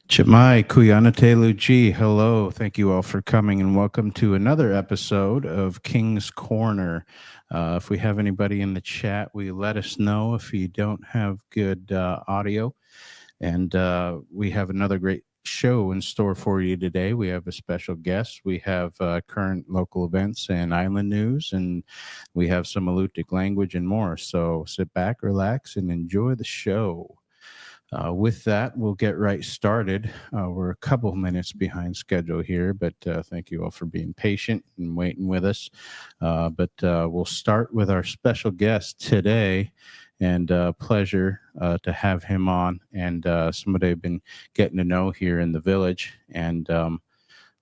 Chimai Kuyanate Luji, hello. Thank you all for coming and welcome to another episode of King's Corner. If we have anybody in the chat, we let us know if you don't have good audio. And we have another great show in store for you today. We have a special guest. We have current local events and island news, and we have some Alutiiq language and more. So sit back, relax, and enjoy the show. With that, we'll get right started. We're a couple minutes behind schedule here, but thank you all for being patient and waiting with us. But we'll start with our special guest today, and pleasure to have him on, and somebody I've been getting to know here in the village. And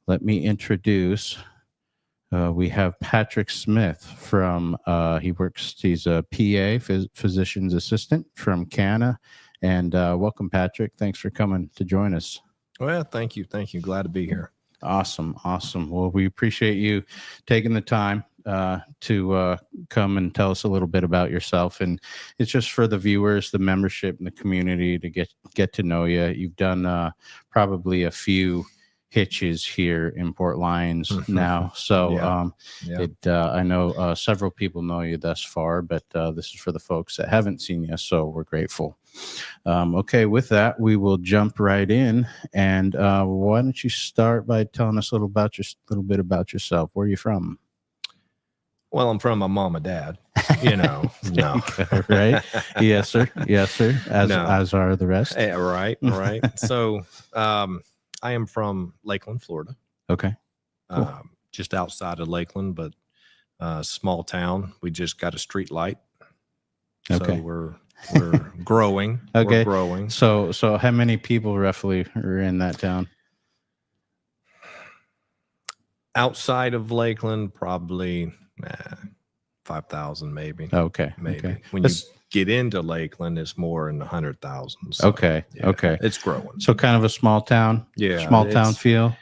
let me introduce, we have Patrick Smith from, he's a PA, physician's assistant from Canada. And welcome, Patrick. Thanks for coming to join us. Well, thank you. Thank you. Glad to be here. Awesome. Well, we appreciate you taking the time to come and tell us a little bit about yourself. And it's just for the viewers, the membership, and the community to get to know you. You've done probably a few hitches here in Port Lions now. So I know several people know you thus far, but this is for the folks that haven't seen you. So we're grateful. Okay, with that, we will jump right in. And why don't you start by telling us a little bit about yourself? Where are you from? Well, I'm from my mom and dad, no. Right? Yes, sir. As are the rest. Right. So I am from Lakeland, Florida. Okay. Cool. Just outside of Lakeland, but small town. We just got a street light. Okay. So we're growing. Okay. We're growing. So how many people roughly are in that town? Outside of Lakeland, probably 5,000 maybe. Okay. Maybe. Okay. When you get into Lakeland, it's more in the 100,000. So, okay. It's growing. So kind of a small town? Yeah. Small town feel?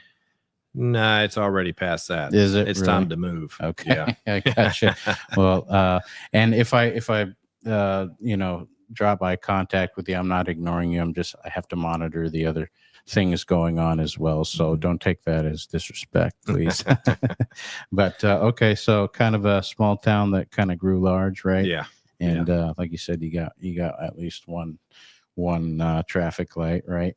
Nah, it's already past that. Is it? It's really? time to move. Okay. Yeah. I gotcha. Well, and if I drop eye contact with you, I'm not ignoring you. I have to monitor the other things going on as well. So don't take that as disrespect, please. But okay, so kind of a small town that kind of grew large, right? Yeah. And like you said, you got at least one traffic light, right?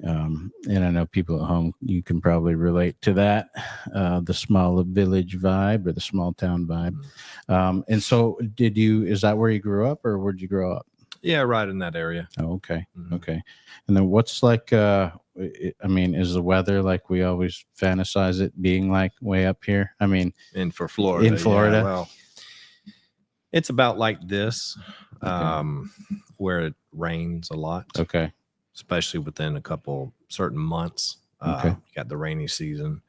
And I know people at home, you can probably relate to that, the small village vibe or the small town vibe. And so is that where you grew up, or where'd you grow up? Yeah, right in that area. Oh, okay. Okay. And then what's like, is the weather like we always fantasize it being like way up here? In Florida. Yeah, well, it's about like this, where it rains a lot. Okay. Especially within a couple certain months. Okay. You got the rainy season.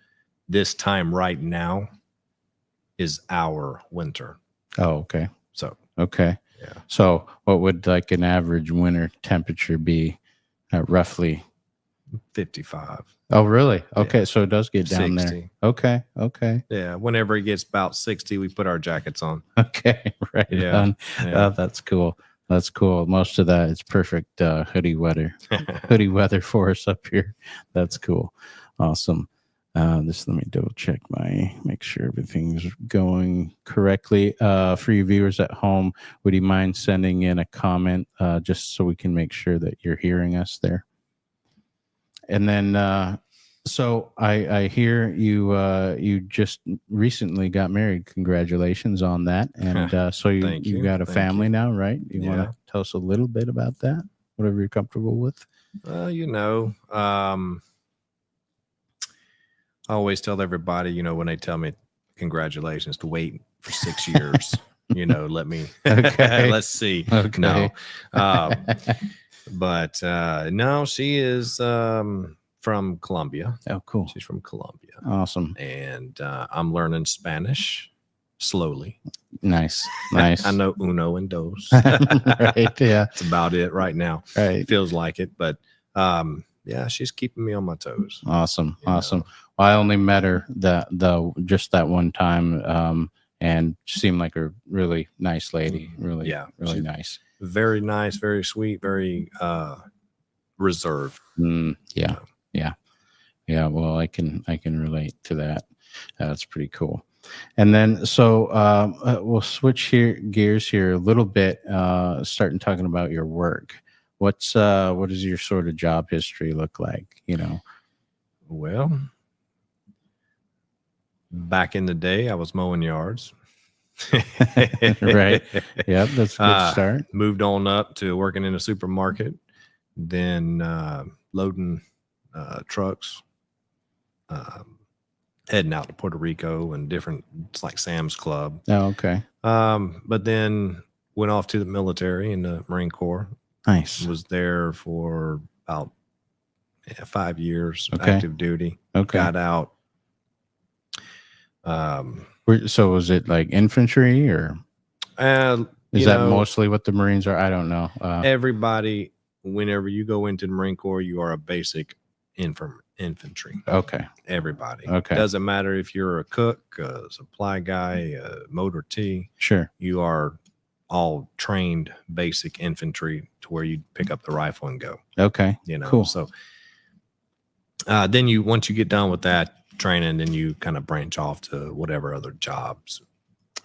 This time right now is our winter. Oh, okay. So, okay. Yeah. So what would like an average winter temperature be roughly? 55. Oh, really? Okay. Yeah. So it does get down 60. there. Okay. Yeah. Whenever it gets about 60, we put our jackets on. Okay. Right. Yeah. Oh, that's cool. That's cool. Most of that is perfect hoodie weather for us up here. That's cool. Awesome. Just let me double check make sure everything's going correctly. For you viewers at home, would you mind sending in a comment just so we can make sure that you're hearing us there? And then, so I hear you just recently got married. Congratulations on that. And so you got a family now, right? You want to tell us a little bit about that? Whatever you're comfortable with. I always tell everybody, when they tell me congratulations, to wait for 6 years. Let me. Okay. Let's see. Okay. No, but no, she is from Colombia. Oh, cool. She's from Colombia. Awesome. And I'm learning Spanish slowly. Nice. I know uno and dos. Right. Yeah. That's about it right now. Right. Feels like it, but yeah, she's keeping me on my toes. Awesome. Well, I only met her just that one time, and she seemed like a really nice lady. Really nice. Very nice, very sweet, very reserved. Yeah. Well, I can relate to that. That's pretty cool. And then, so we'll switch gears here a little bit, starting talking about your work. What does your sort of job history look like? Well, back in the day, I was mowing yards. Right. Yep. That's a good start. Moved on up to working in a supermarket, then loading trucks, heading out to Puerto Rico and different, it's like Sam's Club. Oh, okay. But then went off to the military in the Marine Corps. Nice. Was there for about 5 years, Okay. active duty. Okay. Got out. So was it like infantry, or is that mostly what the Marines are? I don't know. Everybody, whenever you go into the Marine Corps, you are a basic infantry. Okay. Everybody. Okay. Doesn't matter if you're a cook, a supply guy, a motor T. Sure. You are all trained basic infantry to where you pick up the rifle and go. Okay. Cool. So then once you get done with that training, then you kind of branch off to whatever other jobs,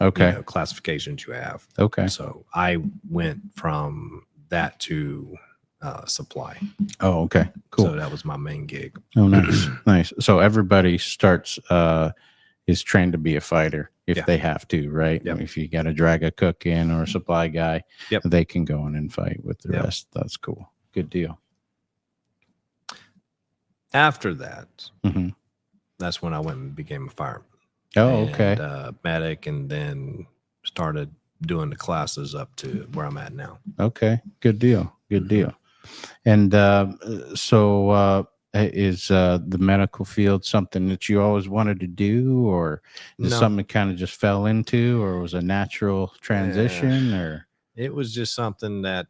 okay, classifications you have. Okay. So I went from that to supply. Oh, okay. Cool. So that was my main gig. Oh, nice. Nice. So everybody starts is trained to be a fighter if they have to, right? Yep. If you got to drag a cook in or a supply guy, they can go in and fight with the rest. That's cool. Good deal. After that, that's when I went and became a fireman. Oh, okay. Medic, and then started doing the classes up to where I'm at now. Okay. Good deal. Good deal. And so is the medical field something that you always wanted to do, or is something that kind of just fell into, or was a natural transition? Or it was just something that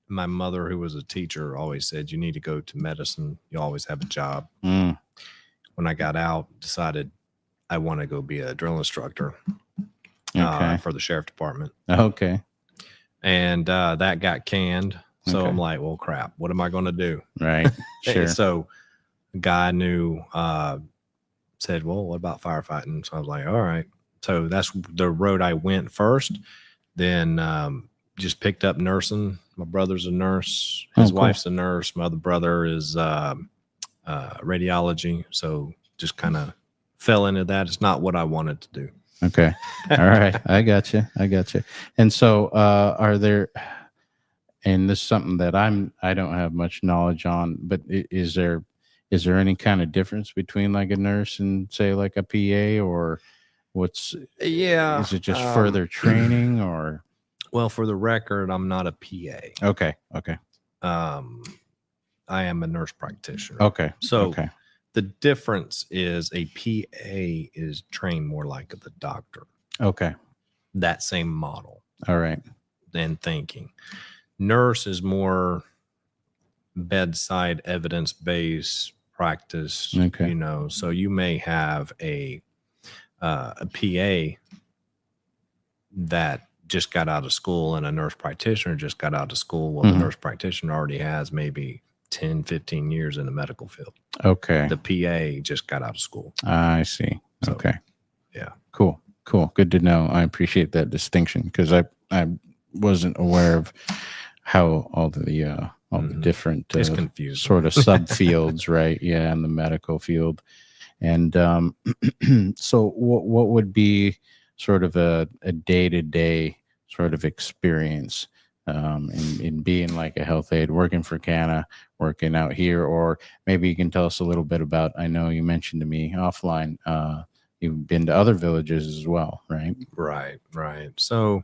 my mother, who was a teacher, always said, you need to go to medicine. You always have a job. When I got out, decided I want to go be a drill instructor for the sheriff department. Okay. And that got canned. So I'm like, well, crap, what am I going to do? Right. Sure. So a guy I knew said, well, what about firefighting? So I was like, all right. So that's the road I went first. Then just picked up nursing. My brother's a nurse. His wife's a nurse. My other brother is radiology. So just kind of fell into that. It's not what I wanted to do. Okay. All right. I got you. And so are there, and this is something that I don't have much knowledge on, but is there any kind of difference between like a nurse and say like a PA, or is it just further training, or? Well, for the record, I'm not a PA. Okay. I am a nurse practitioner. Okay. So the difference is a PA is trained more like the doctor. Okay. That same model. All right. And thinking. Nurse is more bedside evidence-based practice. Okay. So you may have a PA that just got out of school and a nurse practitioner just got out of school. Well, the nurse practitioner already has maybe 10, 15 years in the medical field. Okay. The PA just got out of school. I see. So, okay. Yeah. Cool. Good to know. I appreciate that distinction, because I wasn't aware of how all the different it's confusing. sort of subfields, right? Yeah, in the medical field. And so what would be sort of a day-to-day sort of experience in being like a health aide, working for Canna, working out here? Or maybe you can tell us a little bit about, I know you mentioned to me offline, you've been to other villages as well, right? Right. So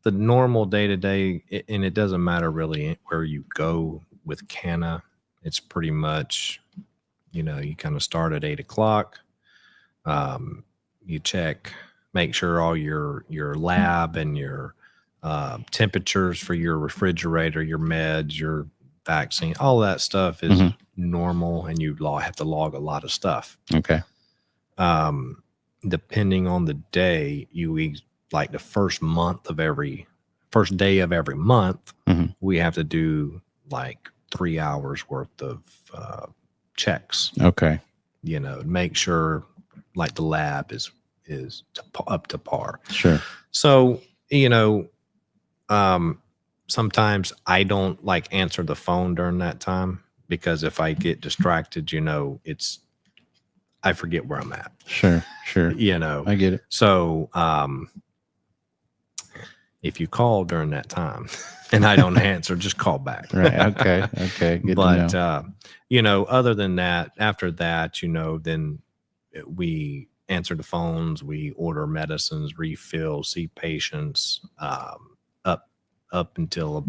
the normal day-to-day, and it doesn't matter really where you go with Canna, it's pretty much, you kind of start at 8 o'clock. You check, make sure all your lab and your temperatures for your refrigerator, your meds, your vaccine, all that stuff is normal, and you have to log a lot of stuff. Okay. Depending on the day, like the first day of every month, we have to do like 3 hours worth of checks. Okay. Make sure like the lab is up to par. Sure. So, sometimes I don't like answer the phone during that time, because if I get distracted, I forget where I'm at. Sure. I get it. So, if you call during that time and I don't answer, just call back. Right. Okay. Good But, to know. Other than that, after that, then we answer the phones, we order medicines, refill, see patients, up until,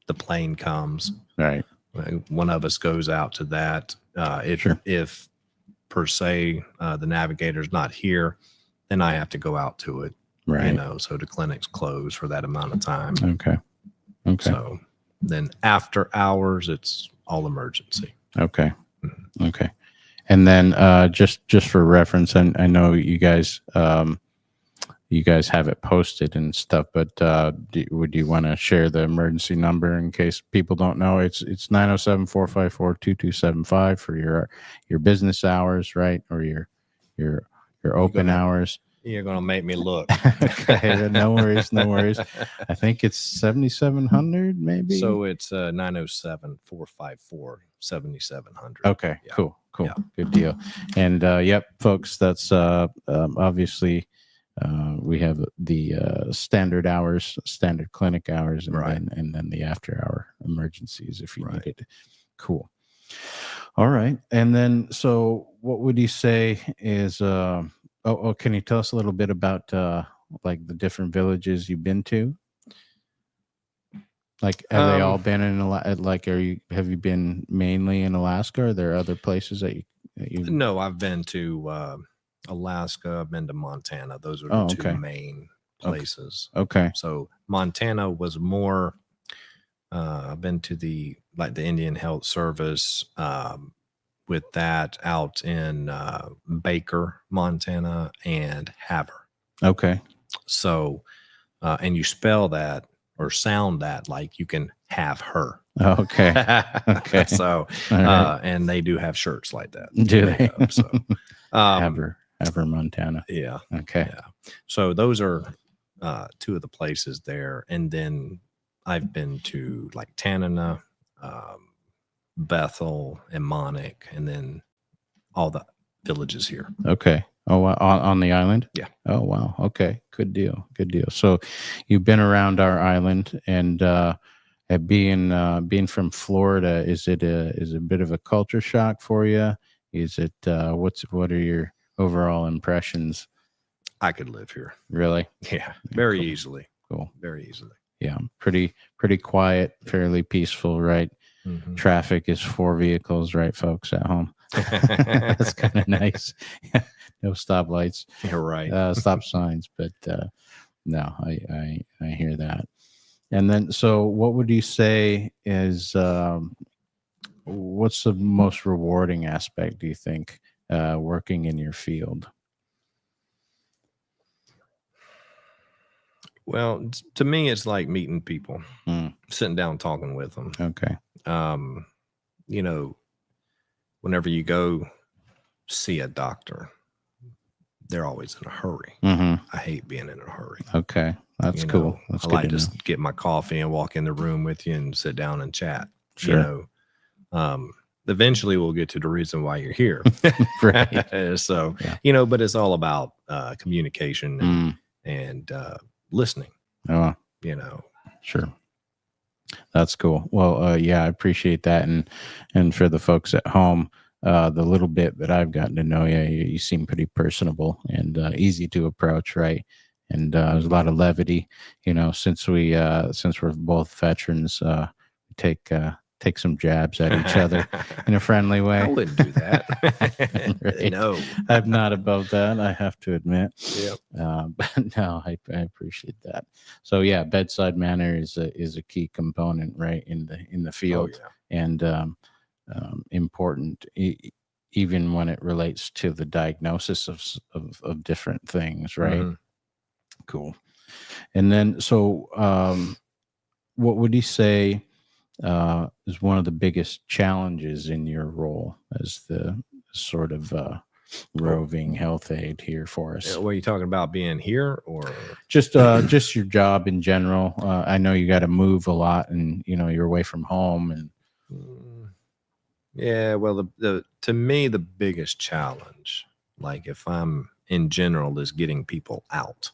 the plane comes. Right. One of us goes out to that. If per se, the navigator's not here, then I have to go out to it. Right. So the clinic's closed for that amount of time. Okay. So then after hours, it's all emergency. Okay. Okay. And then just for reference, and I know you guys have it posted and stuff, but would you want to share the emergency number in case people don't know? It's 907-454-2275 for your business hours, right? Or your open hours. You're going to make me look. Okay, no worries. I think it's 7,700 maybe. So it's 907-454-7700. Okay, yeah. Cool. Yeah. Good deal. And yep, folks, that's obviously we have the standard hours, standard clinic hours, and then the after hour emergencies if you need it. Cool. All right. And then, so what would you say is can you tell us a little bit about like the different villages you've been to? Like, have they all been in like, have you been mainly in Alaska? Or are there other places that you? No, I've been to Alaska. I've been to Montana. Those are the two main places. Okay. So Montana was more. I've been to the Indian Health Service. With that out in Baker, Montana, and Havre. Okay. So, and you spell that or sound that like you can have her. Okay. Okay. So, and they do have shirts like that. Do they? So, Havre, Montana. Yeah. Okay. Yeah. So those are two of the places there, and then I've been to like Tanana, Bethel and Monic, and then all the villages here. Okay. Oh, on the island? Yeah. Oh, wow. Okay. Good deal. So you've been around our island, and being from Florida, is it a bit of a culture shock for you? Is it what are your overall impressions? I could live here. Really? Yeah. Very easily. Cool. Very easily. Yeah. Pretty quiet, fairly peaceful, right? Mm-hmm. Traffic is 4 vehicles, right, folks, at home. That's kind of nice. No stoplights. You're right. Stop signs, but no, I hear that. And then, so what would you say is what's the most rewarding aspect, do you think, working in your field? Well, to me, it's like meeting people, sitting down, talking with them. Okay. Whenever you go see a doctor, they're always in a hurry. Mm-hmm. I hate being in a hurry. Okay. That's cool. That's I like to get my coffee and walk in the room with you and sit down and chat. Sure. Eventually we'll get to the reason why you're here. Right. So, but it's all about communication and listening. Oh, Sure. That's cool. Well, I appreciate that. And for the folks at home, the little bit that I've gotten to know you seem pretty personable and easy to approach, right? And there's a lot of levity, since we're both veterans, we take some jabs at each other in a friendly way. I wouldn't do that. Right. No, I'm not above that, I have to admit. Yep. But no, I appreciate that. So yeah, bedside manner is a key component, right, in the field. Oh, yeah. And important, even when it relates to the diagnosis of different things, right? Mm-hmm. Cool. And then, so what would you say is one of the biggest challenges in your role as the sort of roving health aide here for us? What are you talking about, being here or Just your job in general. I know you got to move a lot, and you're away from home, and yeah, well, the to me the biggest challenge, like if I'm in general, is getting people out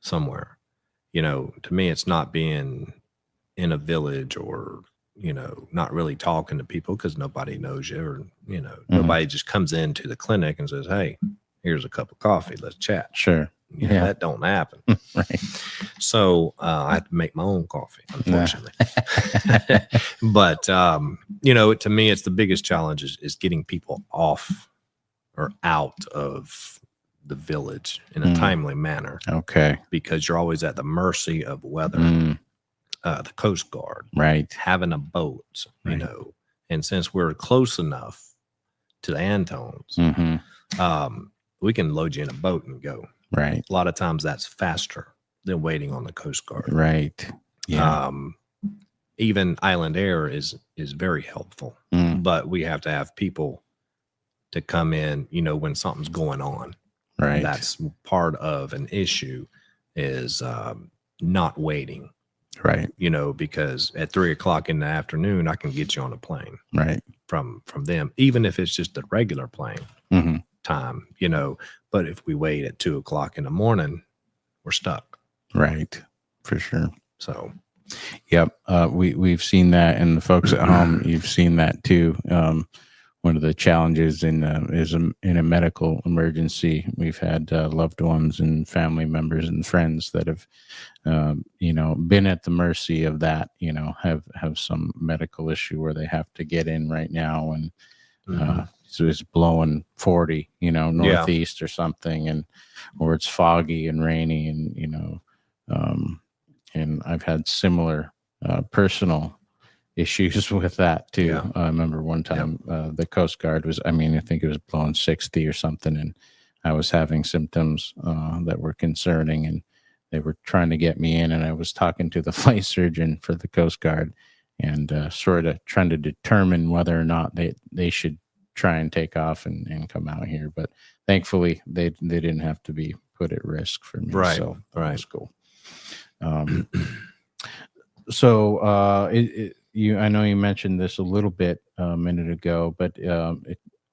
somewhere. To me, it's not being in a village or not really talking to people because nobody knows you, or nobody just comes into the clinic and says, "Hey, here's a cup of coffee, let's chat." Sure. That don't happen. Right. So I have to make my own coffee, unfortunately. But to me, it's the biggest challenge is getting people off or out of the village in a timely manner. Okay. Because you're always at the mercy of weather. The Coast Guard, right, having a boat, right. And since we're close enough to the Antons, we can load you in a boat and go. Right. A lot of times that's faster than waiting on the Coast Guard. Right. Yeah. Even Island Air is very helpful, but we have to have people to come in, when something's going on. Right. That's part of an issue is not waiting. Right. Because at 3:00 in the afternoon, I can get you on a plane. Right. From them, even if it's just a regular plane time, but if we wait at 2:00 in the morning, we're stuck. Right. For sure. So, yep. We've seen that, and the folks at home, you've seen that too. One of the challenges in a medical emergency, we've had loved ones and family members and friends that have, been at the mercy of that. Have some medical issue where they have to get in right now, and so it's blowing 40, northeast or something, or it's foggy and rainy, and and I've had similar personal issues with that too. Yeah. I remember one time the Coast Guard was, I think it was blowing 60 or something, and I was having symptoms that were concerning, and they were trying to get me in, and I was talking to the flight surgeon for the Coast Guard and sort of trying to determine whether or not they should try and take off and come out here. But thankfully they didn't have to be put at risk for me. Right. So right. That's cool. So I know you mentioned this a little bit a minute ago, but a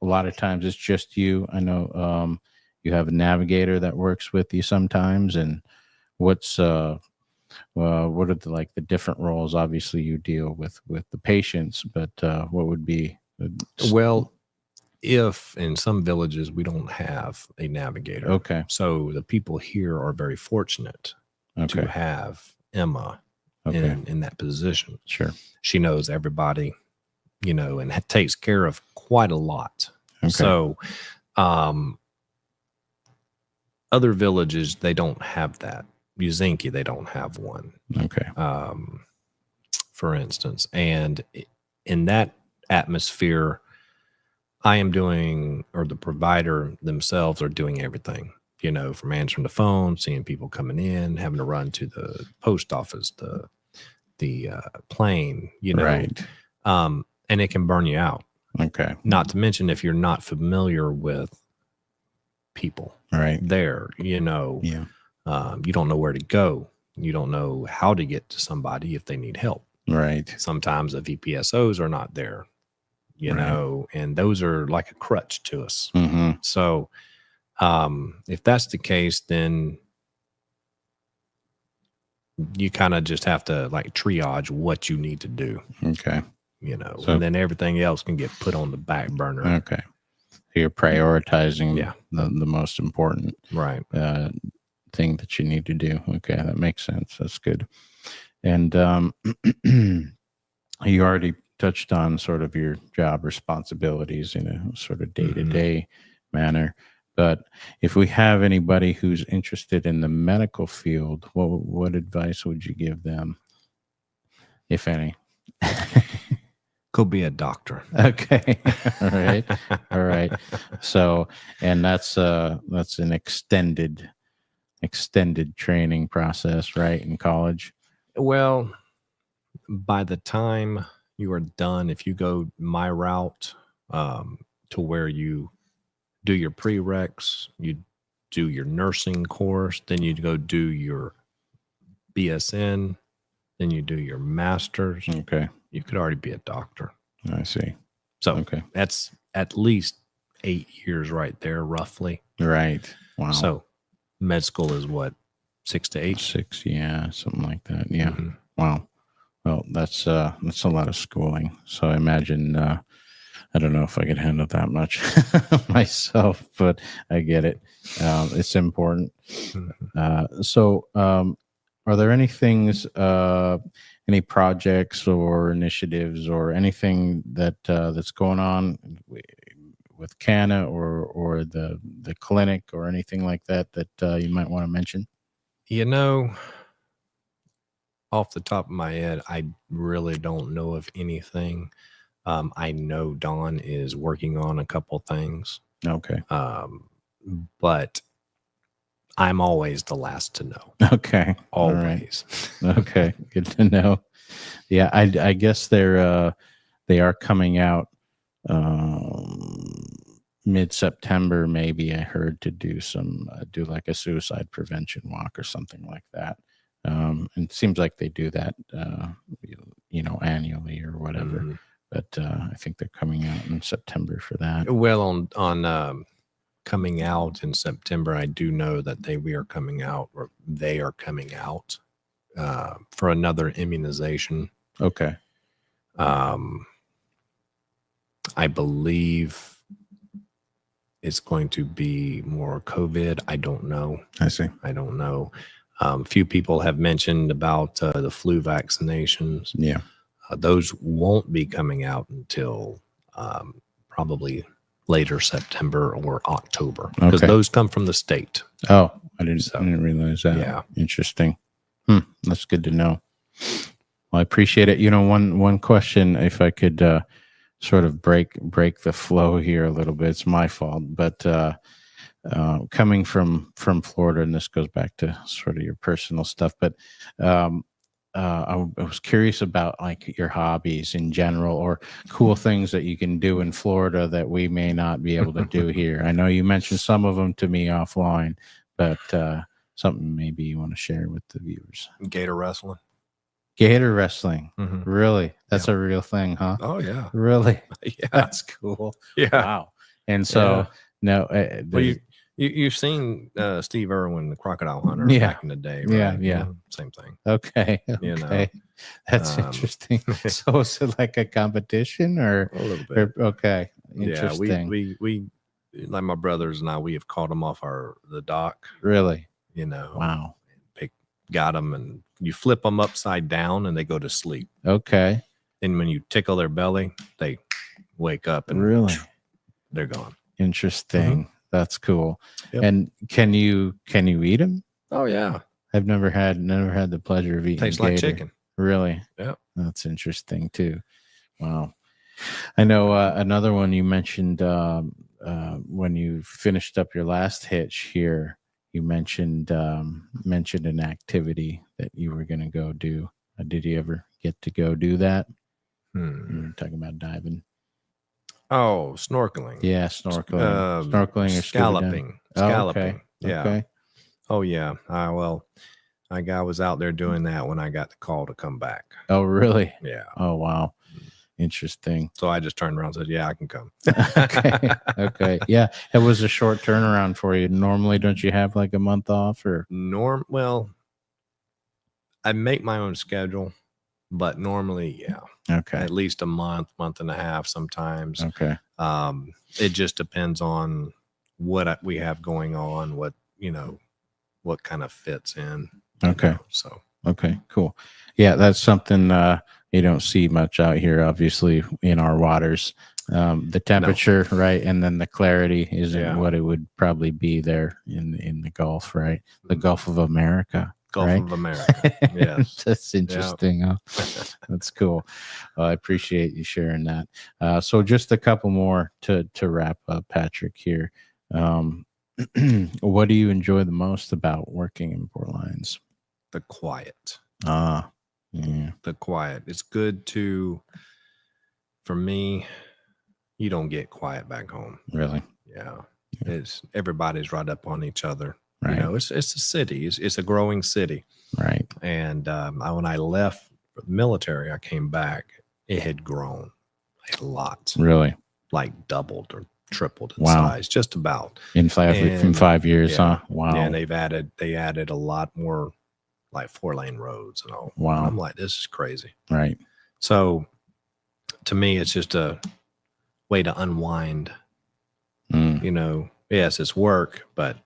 lot of times it's just you. I know you have a navigator that works with you sometimes, and what are the different roles? Obviously, you deal with the patients, but what would be? Well, if in some villages we don't have a navigator, okay, so the people here are very fortunate to have Emma. In that position. Sure. She knows everybody, and takes care of quite a lot. Okay. So other villages, they don't have that. Uzinki, they don't have one. Okay. For instance. And in that atmosphere, I am doing, or the provider themselves are doing everything. From answering the phone, seeing people coming in, having to run to the post office, the plane, right. And it can burn you out. Okay. Not to mention if you're not familiar with people right there, yeah. You don't know where to go. You don't know how to get to somebody if they need help. Right. Sometimes the VPSOs are not there, and those are like a crutch to us. So, if that's the case, then you kind of just have to like triage what you need to do. Okay. So, and then everything else can get put on the back burner. Okay. So you're prioritizing the most important thing that you need to do. Okay. That makes sense. That's good. And you already touched on sort of your job responsibilities in a sort of day-to-day manner. But if we have anybody who's interested in the medical field, what advice would you give them, if any? Go be a doctor. Okay. All right. All right. So, and that's an extended training process, right? In college. Well, by the time you are done, if you go my route, to where you do your prereqs, you do your nursing course, then you go do your BSN, then you do your master's. Okay. You could already be a doctor. I see. So Okay. that's at least 8 years right there, roughly. Right. Wow. So med school is what, 6 to 8? 6, yeah, something like that. Yeah. Mhm. Wow. Well, that's a lot of schooling. So I imagine I don't know if I could handle that much myself, but I get it. It's important. So are there any things, any projects or initiatives or anything that that's going on with Canna or the clinic or anything like that that you might want to mention? You know, off the top of my head, I really don't know of anything. I know Don is working on a couple things, Okay. but I'm always the last to know. Okay. All right. Always. Okay. Good to know. Yeah, I guess they are coming out mid-September, maybe. I heard to do do like a suicide prevention walk or something like that. And it seems like they do that, annually or whatever. Mhm. But I think they're coming out in September for that. Well, on coming out in September, I do know that they are coming out for another immunization. Okay. I believe it's going to be more COVID. I don't know. I see. I don't know. A few people have mentioned about the flu vaccinations. Yeah. Those won't be coming out until probably later September or October, because Okay. those come from the state. Oh, I didn't realize that. Yeah. Interesting. That's good to know. Well, I appreciate it. One question, if I could sort of break the flow here a little bit. It's my fault, but coming from Florida, and this goes back to sort of your personal stuff, but I was curious about like your hobbies in general, or cool things that you can do in Florida that we may not be able to do here. I know you mentioned some of them to me offline, but something maybe you want to share with the viewers. Gator wrestling. Gator wrestling. Mhm. Really? That's a real thing, huh? Oh yeah. Really? Yeah. That's cool. Yeah. Wow. And so no, Well, you've seen Steve Irwin, the crocodile hunter, Yeah. back in the day, Yeah, right? yeah. Same thing. okay. You know, Okay. That's interesting. So is it like a competition or a little bit. okay. Interesting. Yeah, we like my brothers and I, we have caught them off the dock. Really? Wow. Got them, and you flip them upside down and they go to sleep. Okay. And when you tickle their belly, they wake up and Really? They're gone. Interesting. That's cool. Yep. And can you eat them? Oh yeah. I've never had the pleasure of eating. Tastes gator. like chicken. Really? Yeah. That's interesting too. Wow. I know another one you mentioned when you finished up your last hitch here. You mentioned an activity that you were going to go do. Did you ever get to go do that? You were talking about diving. Oh, snorkeling. Yeah, snorkeling. Snorkeling or scalloping. Scalloping. Okay. Yeah. Okay. Oh yeah. Well, I was out there doing that when I got the call to come back. Oh, really? Yeah. Oh, wow. Interesting. So I just turned around and said, yeah, I can come. Okay. Okay. Yeah. It was a short turnaround for you. Normally, don't you have like a month off or? Well, I make my own schedule, but normally, yeah. Okay. At least a month and a half sometimes. Okay. It just depends on what we have going on, what kind of fits in. Okay. So. Okay, cool. Yeah, that's something you don't see much out here, obviously, in our waters. The temperature, right, and then the clarity isn't what it would probably be there in the Gulf, right? The Gulf of America. Gulf right? of America. Yes. That's interesting. Huh? That's cool. I appreciate you sharing that. So just a couple more to wrap up, Patrick, here. What do you enjoy the most about working in Port Lions? The quiet. Yeah. The quiet. It's good for me, you don't get quiet back home. Really. Yeah. It's everybody's right up on each other. Right. You know, it's a city. It's a growing city. Right. And when I left for the military, I came back. It had grown a lot. Really. Like doubled or tripled in Wow. size, just about. In 5 years, huh? Wow. Yeah, and they added a lot more like 4-lane roads and all. Wow. And I'm like, this is crazy. Right. So to me, it's just a way to unwind. You know, yes, it's work, but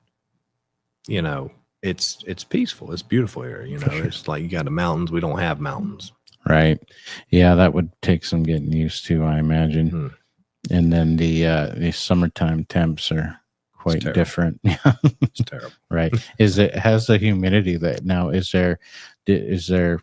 you know, it's peaceful. It's beautiful here. You know, sure. It's like you got the mountains. We don't have mountains. Right. Yeah, that would take some getting used to, I imagine. Mm-hmm. And then the summertime temps are quite different. It's terrible. Right. Has the humidity that now are there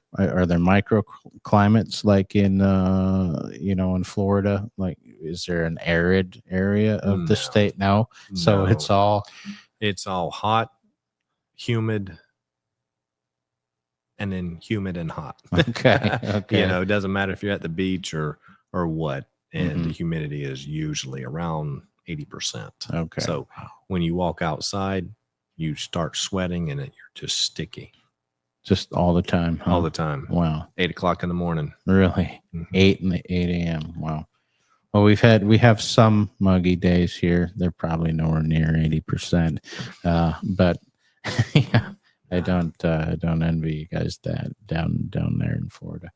microclimates like in in Florida? Like, is there an arid area of the state now? So it's all hot, humid, and then humid and hot. Okay. You know, it doesn't matter if you're at the beach or what, and the humidity is usually around 80%. Okay. So when you walk outside, you start sweating and you're just sticky. Just all the time. Huh? All the time. Wow. 8 o'clock in the morning. Really? 8 a.m. Wow. Well, we have some muggy days here. They're probably nowhere near 80%. But yeah, I don't envy you guys that down there in Florida.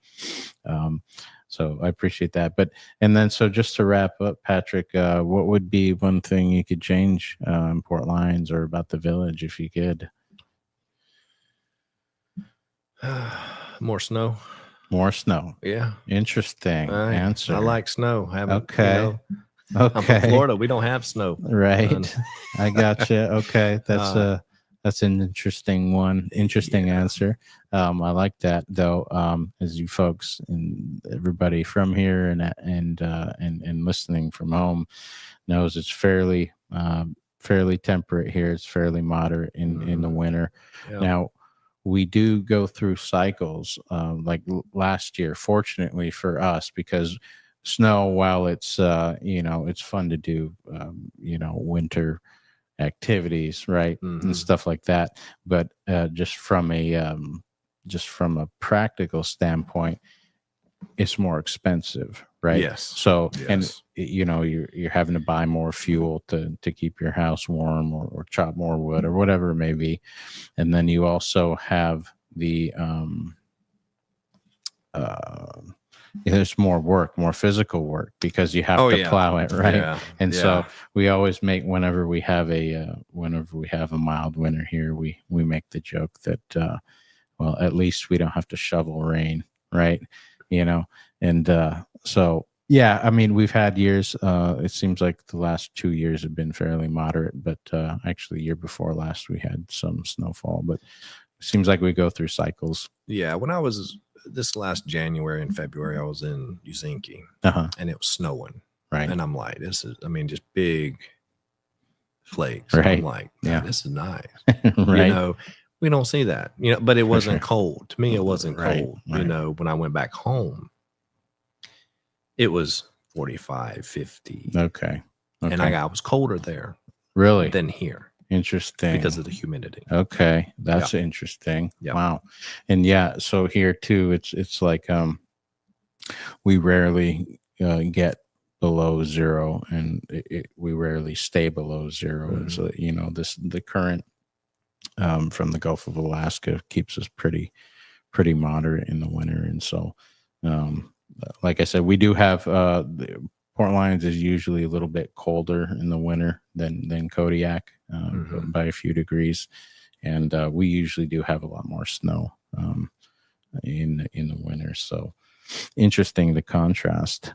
So I appreciate that. So just to wrap up, Patrick, what would be one thing you could change in Port Lions or about the village if you could? More snow. More snow. Yeah. Interesting answer. I like snow. Okay. I'm from Florida. We don't have snow. Right. I gotcha. Okay. That's an interesting one. Interesting answer. I like that though. As you folks and everybody from here and listening from home knows, it's fairly temperate here. It's fairly moderate in the winter. Yeah. Now, we do go through cycles like last year, fortunately for us, because snow, while it's it's fun to do winter activities, right, and stuff like that, but just from a practical standpoint, it's more expensive, right? Yes. So yes. And you're having to buy more fuel to keep your house warm or chop more wood or whatever it may be, and then you also have the there's more physical work because you have to plow it, right? Yeah. And so we always make whenever we have a mild winter here, we make the joke that well, at least we don't have to shovel rain, right? So yeah, I mean, we've had years. It seems like the last 2 years have been fairly moderate, but actually, the year before last we had some snowfall. But it seems like we go through cycles. Yeah, when I was this last January and February, I was in Uzinki, and it was snowing. Right, and I'm like, this is, just big flakes. Right, I'm like, yeah, this is nice. Right. We don't see that, but it wasn't cold. To me, it wasn't cold. Right. When I went back home, it was 45, 50. Okay. And I was colder there. Really? Than here. Interesting. Because of the humidity. Okay. That's interesting. Yeah. Wow. And yeah, so here too, it's like we rarely get below zero, and we rarely stay below zero. And so, the current from the Gulf of Alaska keeps us pretty moderate in the winter. And so like I said, we do have Port Lions is usually a little bit colder in the winter than Kodiak by a few degrees, and we usually do have a lot more snow in the winter. So interesting, the contrast.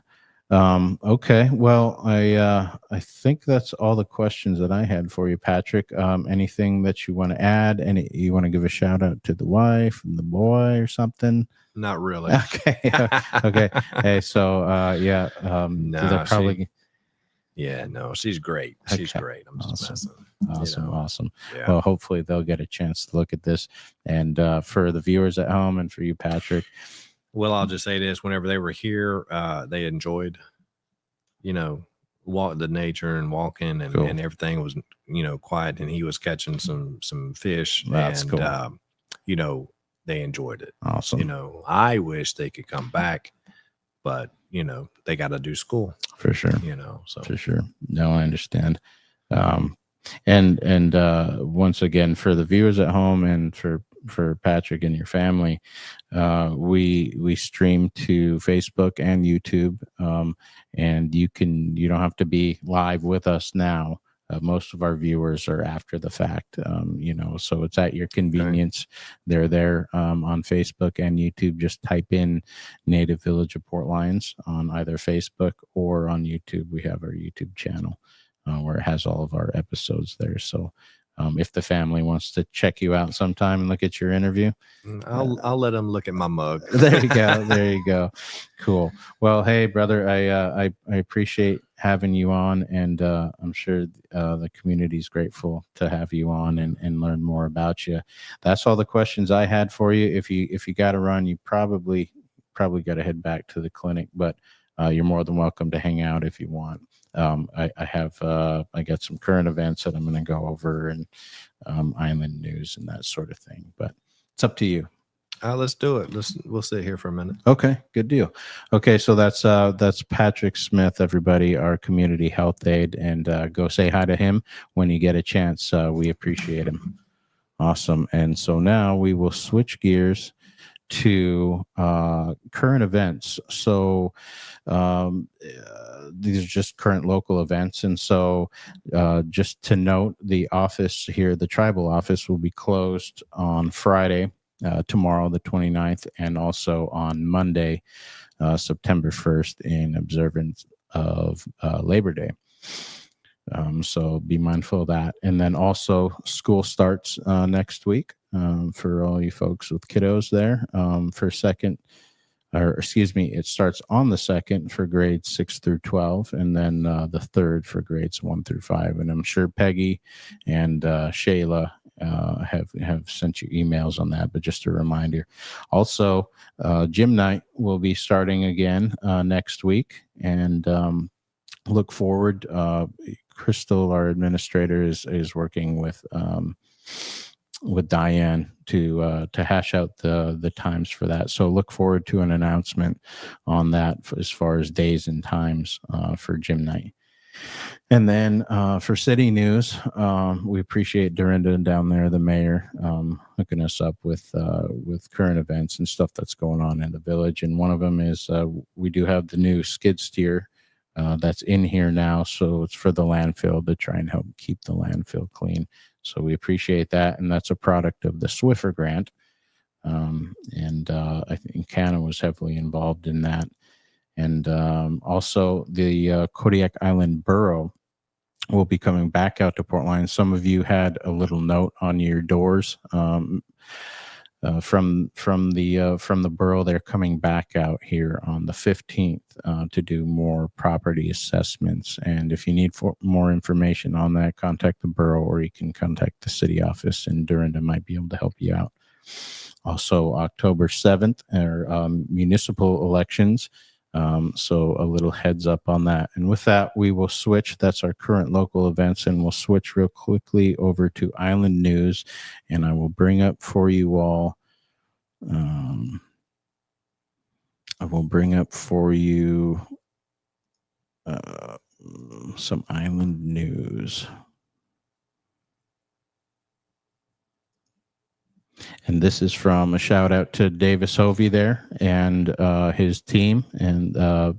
Okay, well, I think that's all the questions that I had for you, Patrick. Anything that you want to add? You want to give a shout out to the wife and the boy or something? Not really. Okay. Okay. Hey, so no, they're probably. No, she's great. She's Okay. great. I'm just Awesome. messing. Awesome. Awesome. Yeah. Well, hopefully they'll get a chance to look at this. And for the viewers at home and for you, Patrick. Well, I'll just say this: whenever they were here, they enjoyed, walk the nature and walking, and, Cool. and everything was, quiet, and he was catching some fish. That's and, cool. They enjoyed it. Awesome. I wish they could come back, but they got to do school For sure. So For sure. No, I understand. And once again, for the viewers at home and for Patrick and your family, we stream to Facebook and YouTube, and you don't have to be live with us now. Most of our viewers are after the fact, so it's at your convenience. Okay. They're there on Facebook and YouTube. Just type in Native Village of Port Lions on either Facebook or on YouTube. We have our YouTube channel where it has all of our episodes there. So if the family wants to check you out sometime and look at your interview, I'll let them look at my mug. There you go. There you go. Cool. Well, hey, brother, I appreciate having you on, and I'm sure the community's grateful to have you on and learn more about you. That's all the questions I had for you. If you got to run, you probably got to head back to the clinic, but you're more than welcome to hang out if you want. I got some current events that I'm going to go over, and island news and that sort of thing, but it's up to you. Let's do it. We'll sit here for a minute. Okay, good deal. Okay, so that's Patrick Smith, everybody, our community health aide, and go say hi to him when you get a chance. We appreciate him. Awesome. And so now we will switch gears to current events. So these are just current local events. And so just to note, the office here, the tribal office, will be closed on Friday, tomorrow, the 29th, and also on Monday, September 1st, in observance of Labor Day. So be mindful of that. And then also school starts next week for all you folks with kiddos there. It starts on the 2nd for grades 6 through 12, and then the 3rd for grades 1 through 5. And I'm sure Peggy and Shayla have sent you emails on that, but just a reminder. Also, gym night will be starting again next week, and look forward. Crystal, our administrator, is working with Diane to hash out the times for that. So look forward to an announcement on that as far as days and times for gym night. And then for city news, we appreciate Dorinda down there, the mayor, hooking us up with current events and stuff that's going on in the village. And one of them is we do have the new skid steer that's in here now. So it's for the landfill to try and help keep the landfill clean. So we appreciate that. And that's a product of the Swiffer grant. And I think Canada was heavily involved in that. And also the Kodiak Island Borough will be coming back out to Port Lions. Some of you had a little note on your doors from the borough. They're coming back out here on the 15th to do more property assessments. And if you need more information on that, contact the borough, or you can contact the city office, and Dorinda might be able to help you out. Also, October 7th are municipal elections. So a little heads up on that. And with that, we will switch. That's our current local events, and we'll switch real quickly over to island news. And I will bring up for you all. Some island news. And this is from a shout out to Davis Hovey there and his team and the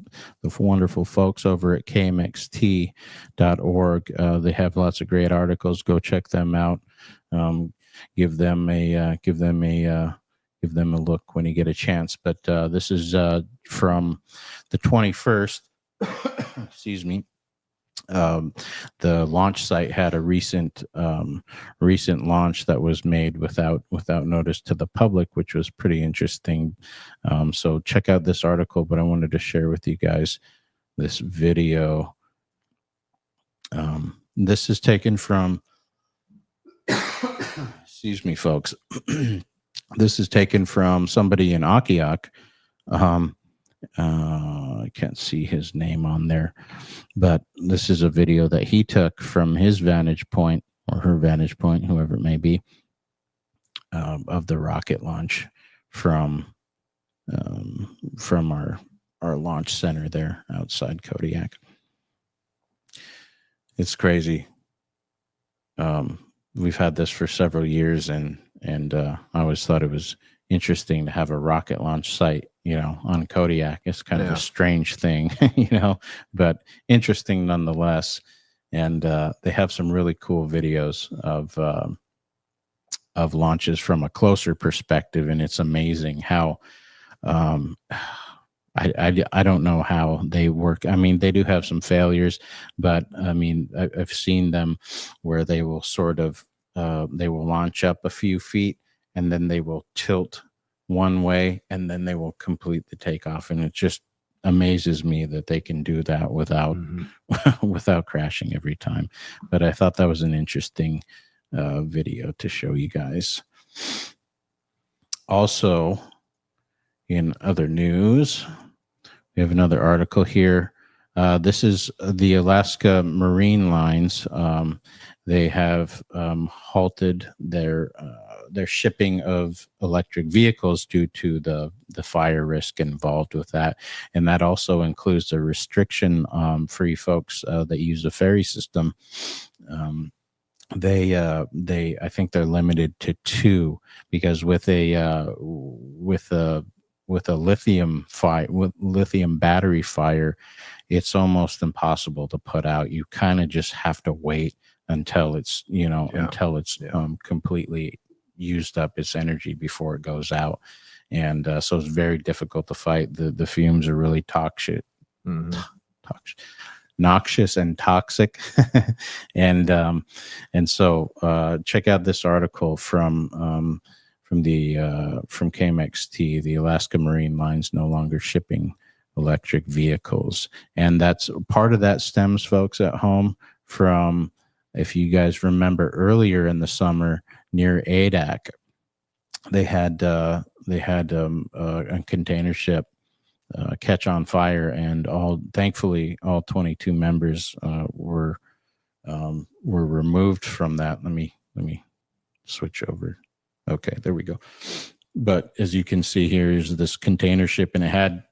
wonderful folks over at kmxt.org. They have lots of great articles. Go check them out. Give them a look when you get a chance. But this is from the 21st. Excuse me. The launch site had a recent launch that was made without notice to the public, which was pretty interesting. So check out this article, but I wanted to share with you guys this video. This is taken from Excuse me, folks. This is taken from somebody in Akiak. I can't see his name on there, but this is a video that he took from his vantage point or her vantage point, whoever it may be, of the rocket launch from our launch center there outside Kodiak. It's crazy. We've had this for several years, and I always thought it was interesting to have a rocket launch site, on Kodiak. It's kind of a strange thing, but interesting nonetheless. And they have some really cool videos of launches from a closer perspective, and it's amazing how I don't know how they work. I mean, they do have some failures, but I mean, I've seen them where they will sort of they will launch up a few feet and then they will tilt one way and then they will complete the takeoff, and it just amazes me that they can do that without without crashing every time. But I thought that was an interesting video to show you guys. Also, in other news, we have another article here. This is the Alaska Marine Lines. They have halted their shipping of electric vehicles due to the fire risk involved with that, and that also includes a restriction for you folks that use the ferry system. I think they're limited to 2, because with a lithium battery fire, it's almost impossible to put out. You kind of just have to wait until it's completely used up its energy before it goes out, and so it's very difficult to fight. The fumes are really toxic. Noxious and toxic. and so check out this article from KMXT. The Alaska Marine Lines no longer shipping electric vehicles, and that's part of that stems, folks at home, from, if you guys remember, earlier in the summer near Adak, they had a container ship catch on fire, and thankfully all 22 members were removed from that. Let me switch over. Okay, there we go. But as you can see, here is this container ship, and it had,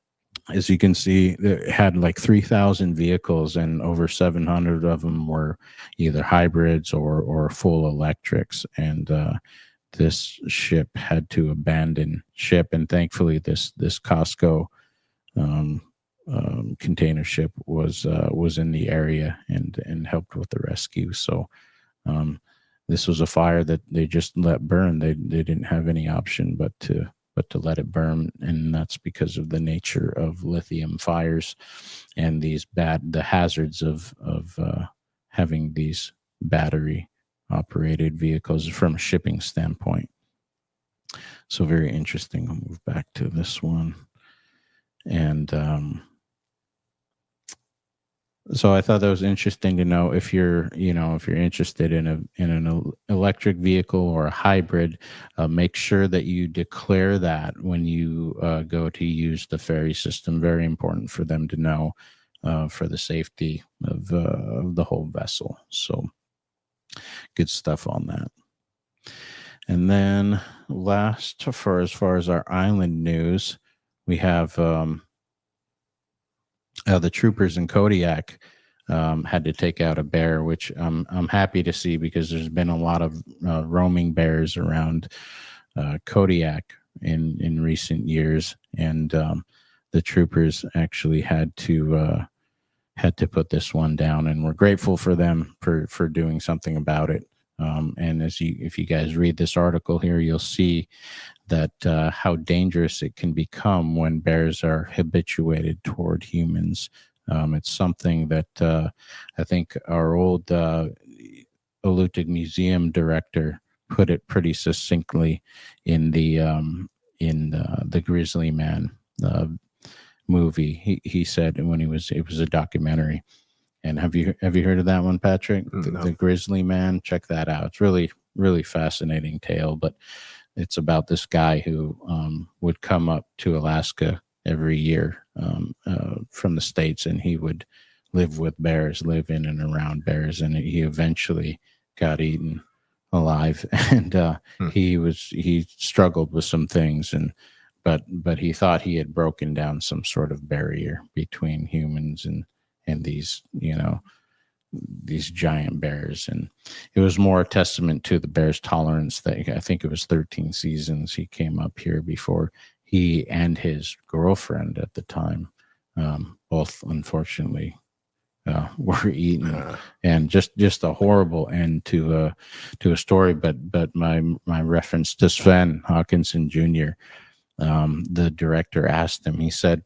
as you can see, it had like 3,000 vehicles, and over 700 of them were either hybrids or full electrics. And this ship had to abandon ship, and thankfully this Costco container ship was in the area and helped with the rescue. So this was a fire that they just let burn. They didn't have any option but to let it burn, and that's because of the nature of lithium fires and the hazards of having these battery operated vehicles from a shipping standpoint. So very interesting. I'll move back to this one. And so I thought that was interesting to know, if you're interested in an electric vehicle or a hybrid, make sure that you declare that when you go to use the ferry system. Very important for them to know for the safety of the whole vessel. So good stuff on that. And then last, as far as our island news, we have the troopers in Kodiak had to take out a bear, which I'm happy to see, because there's been a lot of roaming bears around Kodiak in recent years, and the troopers actually had to put this one down, and we're grateful for them for doing something about it. And if you guys read this article here, you'll see that how dangerous it can become when bears are habituated toward humans. It's something that I think our old Alutiiq Museum director put it pretty succinctly in the Grizzly Man movie. He said when it was a documentary. And have you heard of that one, Patrick? No. The Grizzly Man? Check that out. It's really really fascinating tale. But it's about this guy who would come up to Alaska every year from the States, and he would live with bears, live in and around bears, and he eventually got eaten alive. And he struggled with some things, and but he thought he had broken down some sort of barrier between humans and these, these giant bears. And it was more a testament to the bear's tolerance that I think it was 13 seasons he came up here before he and his girlfriend at the time both unfortunately were eaten. And just a horrible end to a story. But my reference to Sven Hawkinson Jr., the director asked him, he said,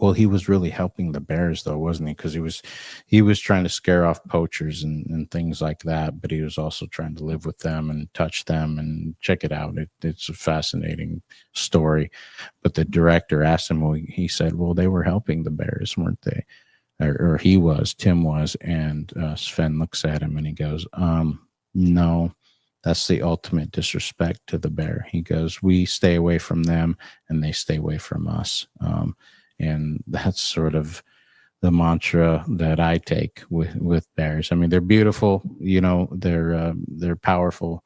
well, he was really helping the bears, though, wasn't he? Because he was trying to scare off poachers and things like that, but he was also trying to live with them and touch them and check it out. It's a fascinating story. But the director asked him, well, he said, well, they were helping the bears, weren't they? Or he was, Tim was. And Sven looks at him and he goes, no, that's the ultimate disrespect to the bear. He goes, we stay away from them and they stay away from us. And that's sort of the mantra that I take with bears. I mean, they're beautiful, they're powerful.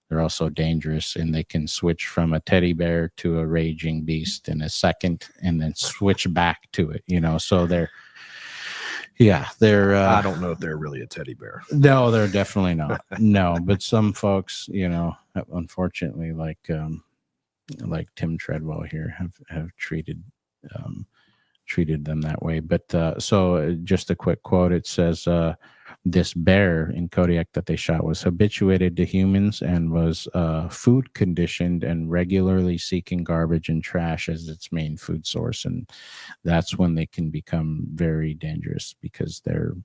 They're also dangerous, and they can switch from a teddy bear to a raging beast in a second and then switch back to it, so they're I don't know if they're really a teddy bear. No, they're definitely not. No, but some folks, unfortunately, like Tim Treadwell here have treated them that way. But so just a quick quote, it says this bear in Kodiak that they shot was habituated to humans and was food conditioned and regularly seeking garbage and trash as its main food source. And that's when they can become very dangerous, because they're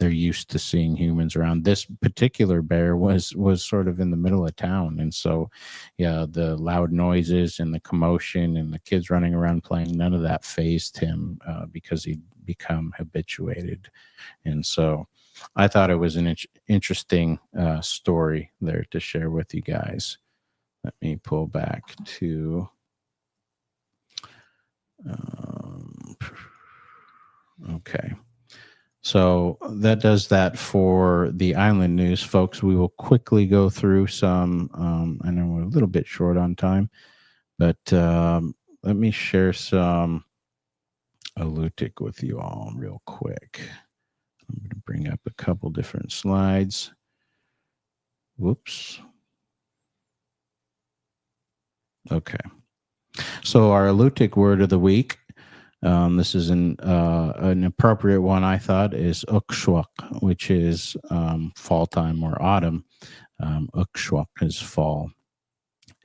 used to seeing humans around. This particular bear was sort of in the middle of town. And so, the loud noises and the commotion and the kids running around playing, none of that fazed him because he'd become habituated. And so I thought it was an interesting story there to share with you guys. Let me pull back to... okay. So that does that for the island news, folks. We will quickly go through some. I know we're a little bit short on time, but let me share some Alutiiq with you all real quick. I'm going to bring up a couple different slides. Whoops. Okay. So our Alutiiq word of the week. This is an appropriate one, I thought, is ukshuak, which is fall time or autumn. Ukshuak is fall.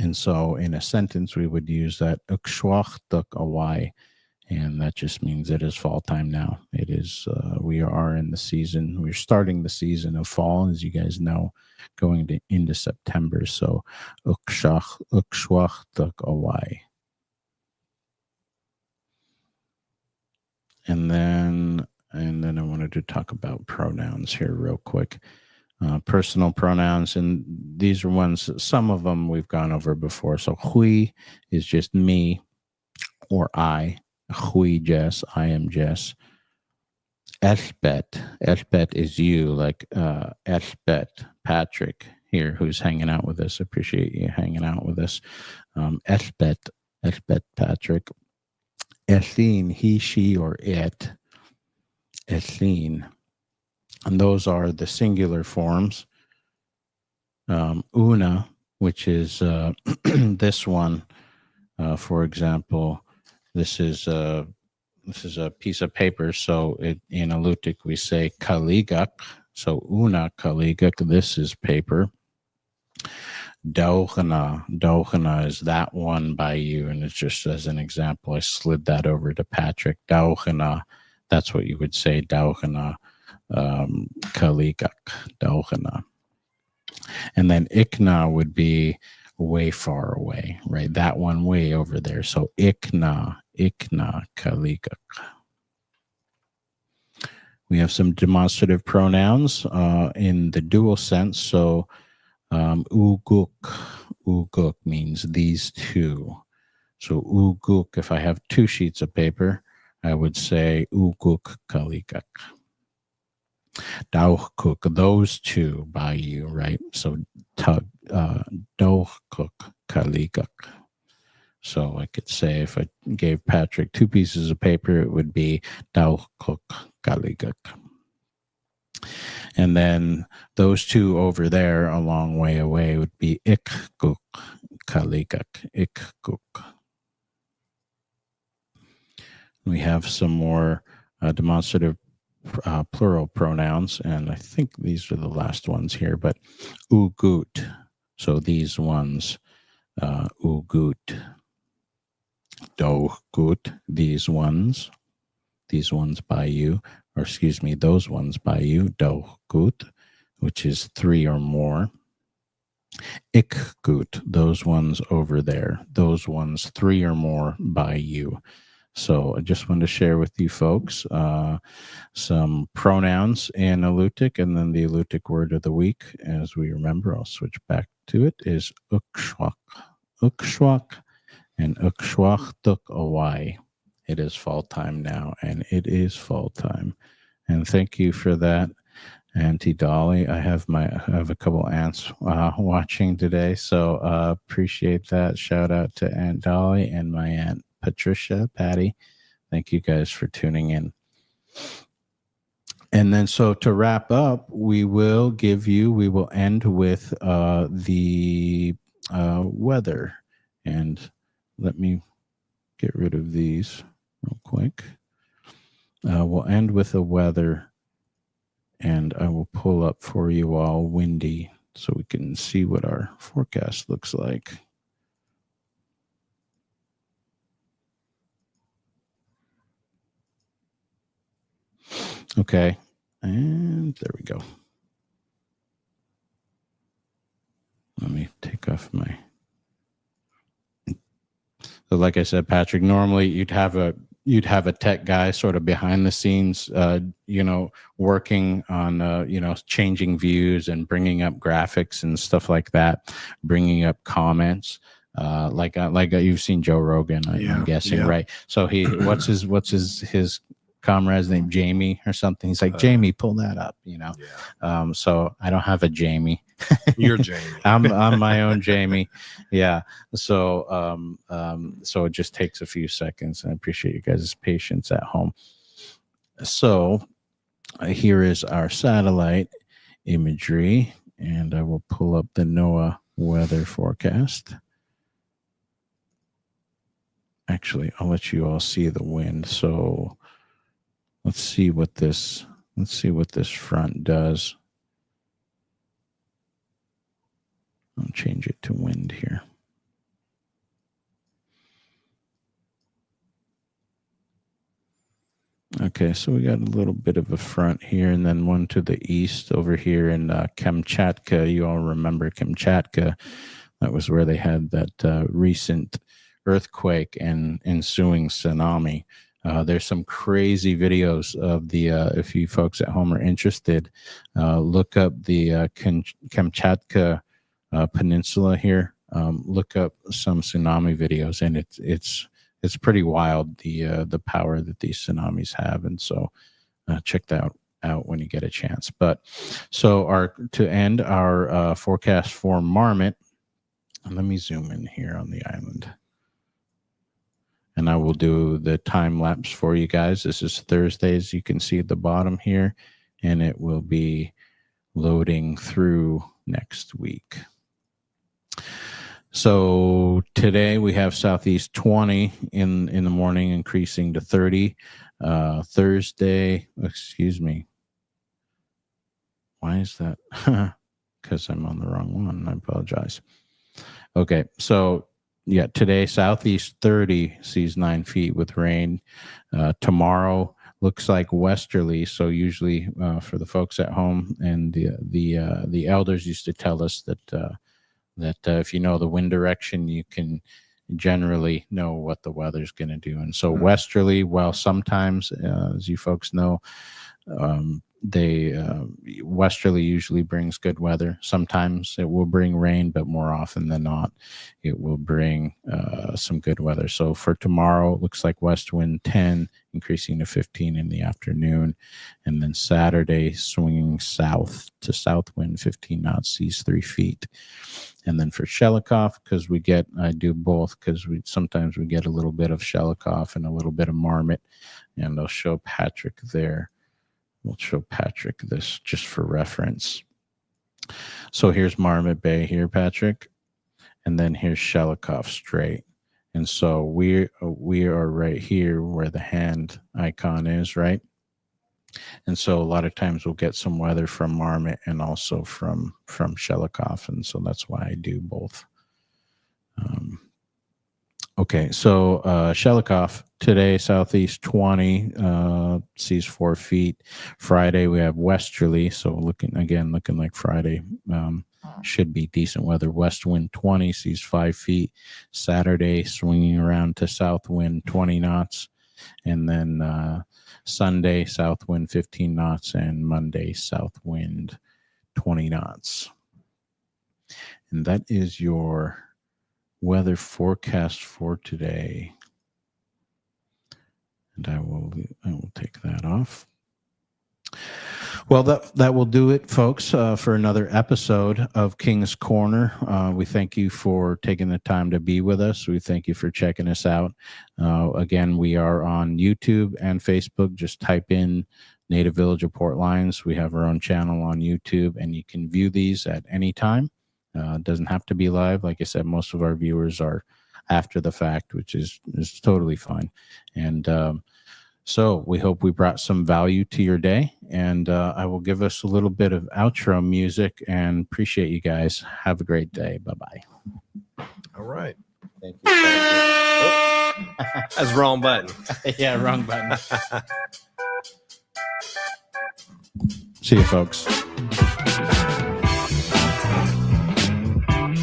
And so in a sentence, we would use that ukshuak tuk awai. And that just means it is fall time now. It is, we are in the season. We're starting the season of fall, as you guys know, going into September. So ukshuak tuk awai. And then I wanted to talk about pronouns here real quick. Personal pronouns, and these are ones, some of them we've gone over before. So hui is just me or I. Hui Jess, I am Jess. Elspeth is you, like Elspeth Patrick here, who's hanging out with us. Appreciate you hanging out with us. Elspeth Patrick. Essene, he, she, or it. Essene. And those are the singular forms. Una, which is this one, for example, this is a piece of paper. So in Alutiiq we say kaligak. So una kaligak, this is paper. Dauchana is that one by you, and it's just as an example. I slid that over to Patrick. Dauchana, that's what you would say. Dauchana, kaligak, dauchana. And then ikna would be way far away, right? That one way over there. So ikna kaligak. We have some demonstrative pronouns in the dual sense. So Uguk. Uguk means these two. So uguk, if I have two sheets of paper, I would say uguk kaligak. Dauchkuk, those two by you, right? So dauchkuk kaligak. So I could say if I gave Patrick two pieces of paper, it would be dauchkuk kaligak. And then those two over there, a long way away, would be ikkuk kaligak. Ikkuk. We have some more demonstrative plural pronouns, and I think these are the last ones here, but ugut. So these ones, ugut. Dogut, these ones by you, or excuse me, those ones by you, dogut, which is three or more. Ikgut, those ones over there, those ones three or more by you. So I just wanted to share with you folks some pronouns in Alutiiq, and then the Alutiiq word of the week. As we remember, I'll switch back to it, is ukshwak. Ukshwak and ukshwak tuk awai. It is fall time now, and it is fall time. And thank you for that, Auntie Dolly. I have a couple aunts watching today, so appreciate that. Shout out to Aunt Dolly and my Aunt Patricia, Patty. Thank you guys for tuning in. And then so to wrap up, we will end with the weather. And let me get rid of these real quick. We'll end with the weather, and I will pull up for you all windy so we can see what our forecast looks like. Okay, and there we go. Let me take off my... So like I said, Patrick, normally you'd have a tech guy sort of behind the scenes, working on, changing views and bringing up graphics and stuff like that, bringing up comments. Like you've seen Joe Rogan, I'm guessing, right? So what's his comrade's name? Jamie or something. He's like, Jamie, pull that up, Yeah. So I don't have a Jamie. You're Jamie. I'm my own Jamie. Yeah. So so it just takes a few seconds. I appreciate you guys' patience at home. So here is our satellite imagery, and I will pull up the NOAA weather forecast. Actually, I'll let you all see the wind. So let's see what this front does. I'll change it to wind here. Okay, so we got a little bit of a front here, and then one to the east over here in Kamchatka. You all remember Kamchatka? That was where they had that recent earthquake and ensuing tsunami. There's some crazy videos of the, if you folks at home are interested, look up the Kamchatka peninsula here. Look up some tsunami videos, and it's pretty wild, the power that these tsunamis have. And so check that out when you get a chance. But so to end our forecast for Marmot, let me zoom in here on the island. And I will do the time lapse for you guys. This is Thursday, as you can see at the bottom here, and it will be loading through next week. So today we have southeast 20 in the morning, increasing to 30. Thursday, excuse me. Why is that? Because I'm on the wrong one. I apologize. Okay, so yeah, today southeast 30 sees 9 feet with rain. Tomorrow looks like westerly. So usually for the folks at home, and the elders used to tell us that if you know the wind direction, you can generally know what the weather's going to do. And so westerly, well, sometimes, as you folks know, Westerly usually brings good weather. Sometimes it will bring rain, but more often than not, it will bring some good weather. So for tomorrow, it looks like west wind 10, increasing to 15 in the afternoon. And then Saturday, swinging south to south wind 15 knots, seas 3 feet. And then for Shelikof, because I do both, because sometimes we get a little bit of Shelikof and a little bit of Marmot, and I'll show Patrick there. We'll show Patrick this just for reference. So here's Marmot Bay here, Patrick, and then here's Shelikof Strait. And so we are right here where the hand icon is, right? And so a lot of times we'll get some weather from Marmot and also from Shelikof, and so that's why I do both. Okay, so Shelikof today, southeast 20, seas 4 feet. Friday we have westerly, so looking like Friday. Should be decent weather. West wind 20, seas 5 feet. Saturday swinging around to south wind 20 knots, and then Sunday south wind 15 knots, and Monday south wind 20 knots. And that is your weather forecast for today. And I will take that off. Well, that will do it, folks, for another episode of King's Corner. We thank you for taking the time to be with us. We thank you for checking us out. Again, we are on YouTube and Facebook. Just type in Native Village of Port Lions. We have our own channel on YouTube, and you can view these at any time. It doesn't have to be live. Like I said, most of our viewers are after the fact, which is totally fine. And so we hope we brought some value to your day. And I will give us a little bit of outro music, and appreciate you guys. Have a great day. Bye-bye. All right. Thank you. Oh. That's the wrong button. Yeah, wrong button. See you, folks.